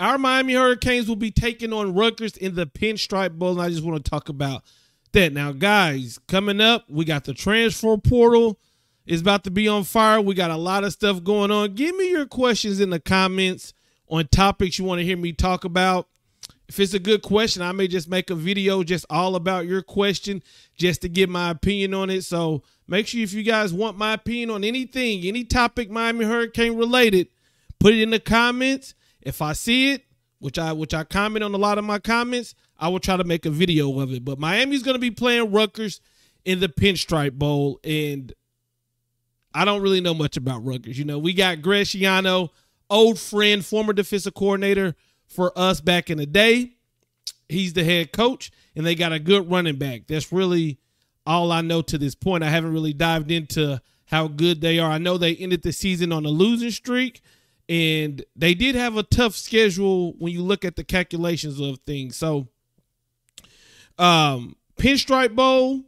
our Miami Hurricanes will be taking on Rutgers in the Pinstripe Bowl, and I just want to talk about that. Now, guys, coming up, we got the transfer portal. It's about to be on fire. We got a lot of stuff going on. Give me your questions in the comments on topics you want to hear me talk about. If it's a good question, I may just make a video just all about your question just to give my opinion on it. So make sure if you guys want my opinion on anything, any topic Miami Hurricane related, put it in the comments. If I see it, which I comment on a lot of my comments, I will try to make a video of it. But Miami's going to be playing Rutgers in the Pinstripe Bowl, and I don't really know much about Rutgers. You know, we got Greciano, old friend, former defensive coordinator for us back in the day. He's the head coach, and they got a good running back. That's really all I know to this point. I haven't really dived into how good they are. I know they ended the season on a losing streak, and they did have a tough schedule when you look at the calculations of things. So, Pinstripe Bowl,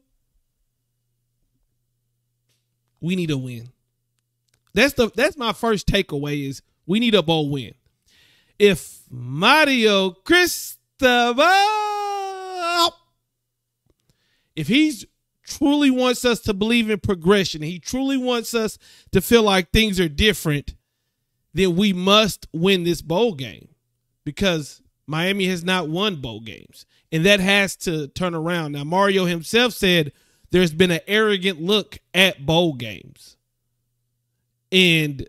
we need a win. That's my first takeaway is we need a bowl win. If Mario Cristobal, if he truly wants us to believe in progression, he truly wants us to feel like things are different, then we must win this bowl game, because Miami has not won bowl games, and that has to turn around. Now, Mario himself said there's been an arrogant look at bowl games, and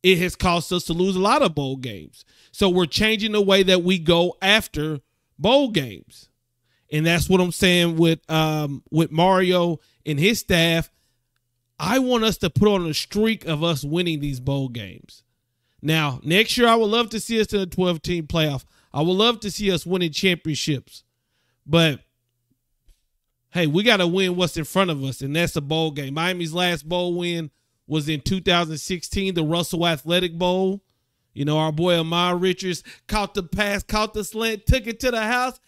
it has cost us to lose a lot of bowl games. So we're changing the way that we go after bowl games. And that's what I'm saying with Mario and his staff. I want us to put on a streak of us winning these bowl games. Now, next year, I would love to see us in a 12-team playoff. I would love to see us winning championships. But, hey, we got to win what's in front of us, and that's a bowl game. Miami's last bowl win was in 2016, the Russell Athletic Bowl. You know, our boy Ahmad Richards caught the pass, caught the slant, took it to the house,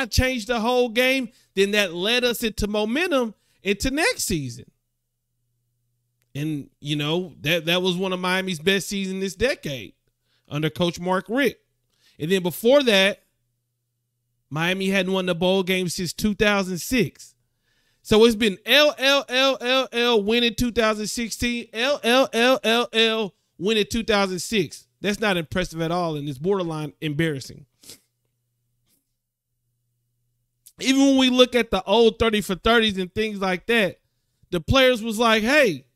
changed the whole game. Then that led us into momentum into next season. And, you know, that was one of Miami's best seasons this decade under Coach Mark Richt. And then before that, Miami hadn't won the bowl game since 2006. So it's been L win in 2016, L win in 2006. That's not impressive at all, and it's borderline embarrassing. Even when we look at the old 30 for 30s and things like that, the players was like, hey,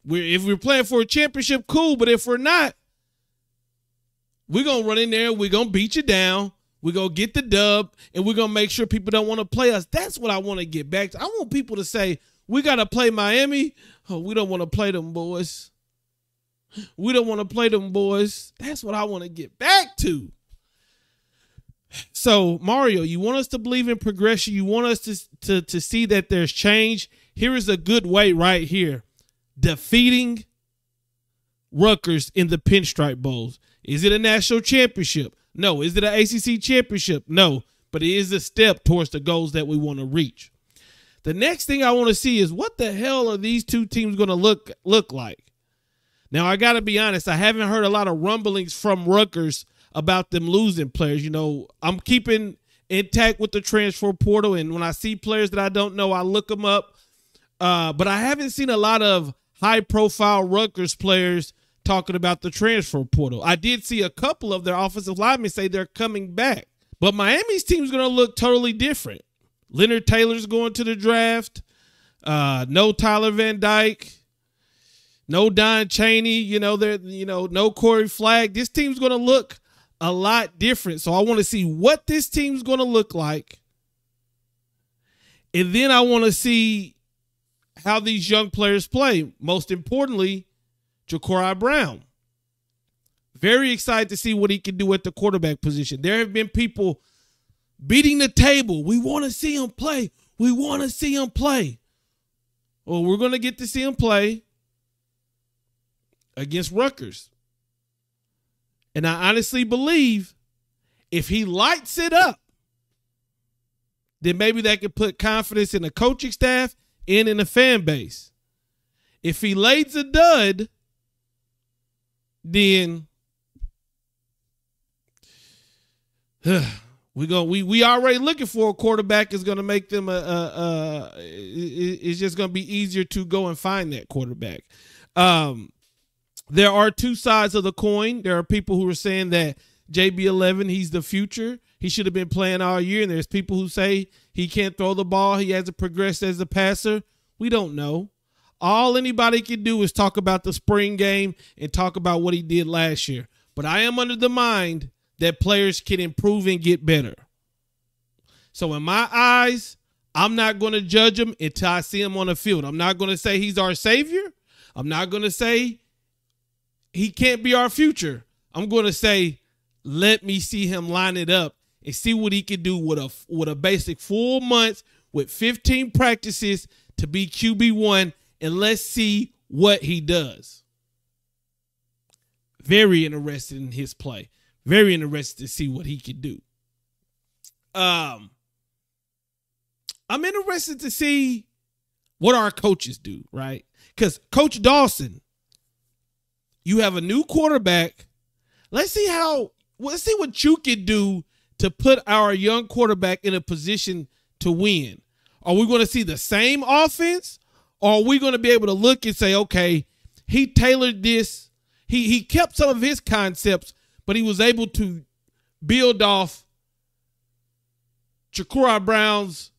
if we're playing for a championship, cool, but if we're not, we're going to run in there, we're going to beat you down, we're going to get the dub, and we're going to make sure people don't want to play us. That's what I want to get back to. I want people to say, we got to play Miami. Oh, we don't want to play them boys. We don't want to play them boys. That's what I want to get back to. So, Mario, you want us to believe in progression. You want us to see that there's change. Here is a good way right here. Defeating Rutgers in the Pinstripe Bowls. Is it a national championship? No. Is it an ACC championship? No. But it is a step towards the goals that we want to reach. The next thing I want to see is what the hell are these two teams going to look like? Now, I got to be honest, I haven't heard a lot of rumblings from Rutgers about them losing players. You know, I'm keeping intact with the transfer portal, and when I see players that I don't know, I look them up. But I haven't seen a lot of high-profile Rutgers players talking about the transfer portal. I did see a couple of their offensive linemen say they're coming back. But Miami's team is going to look totally different. Leonard Taylor's going to the draft. No Tyler Van Dyke. No Don Chaney. No Corey Flagg. This team's going to look a lot different. So I want to see what this team's going to look like. And then I want to see how these young players play. Most importantly, Ja'Cory Brown. Very excited to see what he can do at the quarterback position. There have been people beating the table. We want to see him play. We want to see him play. Well, we're going to get to see him play against Rutgers. And I honestly believe if he lights it up, then maybe that could put confidence in the coaching staff and in the fan base. If he lays a dud, then we already looking for a quarterback is going to make them it's just going to be easier to go and find that quarterback. There are two sides of the coin. There are people who are saying that JB11, he's the future. He should have been playing all year. And there's people who say he can't throw the ball. He hasn't progressed as a passer. We don't know. All anybody can do is talk about the spring game and talk about what he did last year. But I am under the mind that players can improve and get better. So in my eyes, I'm not going to judge him until I see him on the field. I'm not going to say he's our savior. I'm not going to say he can't be our future. I'm going to say, let me see him line it up and see what he can do with a basic full month with 15 practices to be QB1, and let's see what he does. Very interested in his play. Very interested to see what he can do. I'm interested to see what our coaches do, right? Because Coach Dawson, you have a new quarterback. Let's see what you can do to put our young quarterback in a position to win. Are we going to see the same offense? Or are we going to be able to look and say, okay, he tailored this. He kept some of his concepts, but he was able to build off Ja'Cory Brown's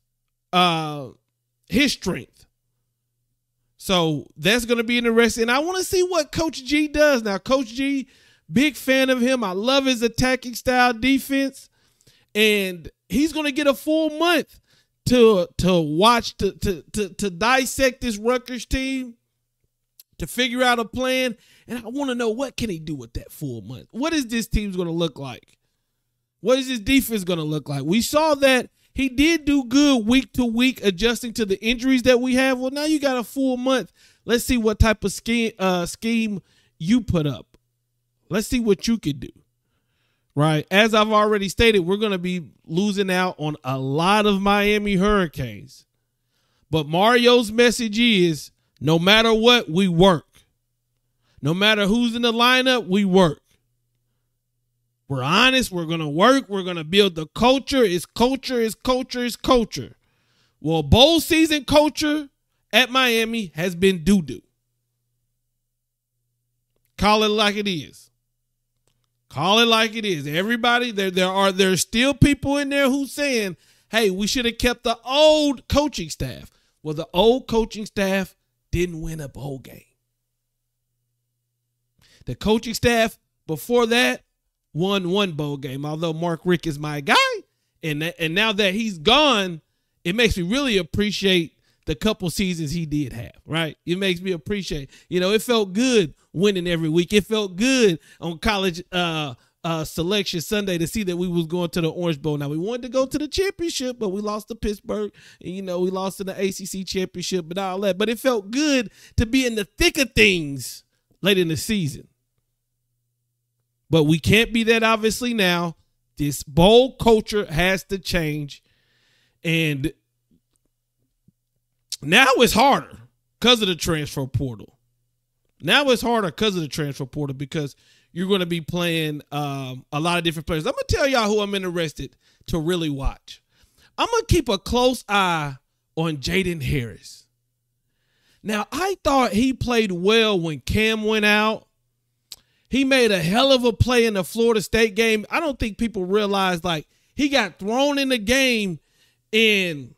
his strength. So that's going to be interesting. And I want to see what Coach G does. Now, Coach G, big fan of him. I love his attacking style defense. And he's going to get a full month to watch, to dissect this Rutgers team, to figure out a plan. And I want to know, what can he do with that full month? What is this team's going to look like? What is his defense going to look like? We saw that he did do good week to week, adjusting to the injuries that we have. Well, now you got a full month. Let's see what type of scheme you put up. Let's see what you could do. Right. As I've already stated, we're going to be losing out on a lot of Miami Hurricanes. But Mario's message is, no matter what, we work. No matter who's in the lineup, we work. We're honest. We're going to work. We're going to build the culture. It's culture, it's culture, it's culture. Well, bowl season culture at Miami has been doo-doo. Call it like it is. Call it like it is. Everybody, there's still people in there who's saying, hey, we should have kept the old coaching staff. Well, the old coaching staff didn't win a bowl game. The coaching staff before that won one bowl game, although Mark Richt is my guy. And now that he's gone, it makes me really appreciate the couple seasons he did have, right? It makes me appreciate, it felt good winning every week. It felt good on college selection Sunday to see that we was going to the Orange Bowl. Now, we wanted to go to the championship, but we lost to Pittsburgh. And, we lost to the ACC championship and all that. But it felt good to be in the thick of things late in the season. But we can't be that, obviously, now. This bowl culture has to change. And now it's harder because of the transfer portal. Now it's harder because of the transfer portal, because you're going to be playing a lot of different players. I'm going to tell y'all who I'm interested to really watch. I'm going to keep a close eye on Jaden Harris. Now, I thought he played well when Cam went out. He made a hell of a play in the Florida State game. I don't think people realize, he got thrown in the game and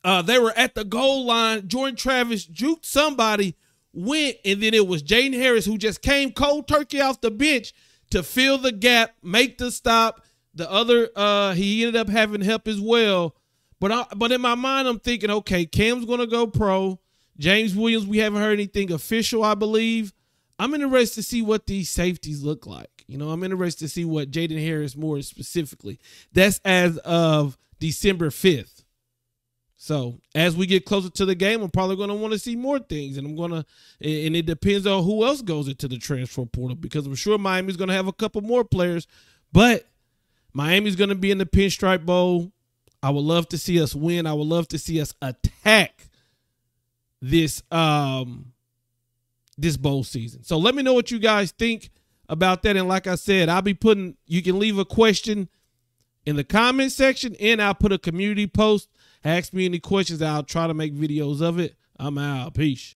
they were at the goal line. Jordan Travis juked somebody, went, and then it was Jaden Harris who just came cold turkey off the bench to fill the gap, make the stop. The other, he ended up having help as well. But in my mind, I'm thinking, okay, Cam's going to go pro. James Williams, we haven't heard anything official, I believe. I'm interested to see what these safeties look like. I'm interested to see what Jaden Harris more specifically. That's as of December 5th. So as we get closer to the game, I'm probably going to want to see more things. And and it depends on who else goes into the transfer portal, because I'm sure Miami's going to have a couple more players. But Miami's going to be in the Pinstripe Bowl. I would love to see us win. I would love to see us attack this this bowl season. So let me know what you guys think about that. And like I said, you can leave a question in the comment section, and I'll put a community post. Ask me any questions. I'll try to make videos of it. I'm out. Peace.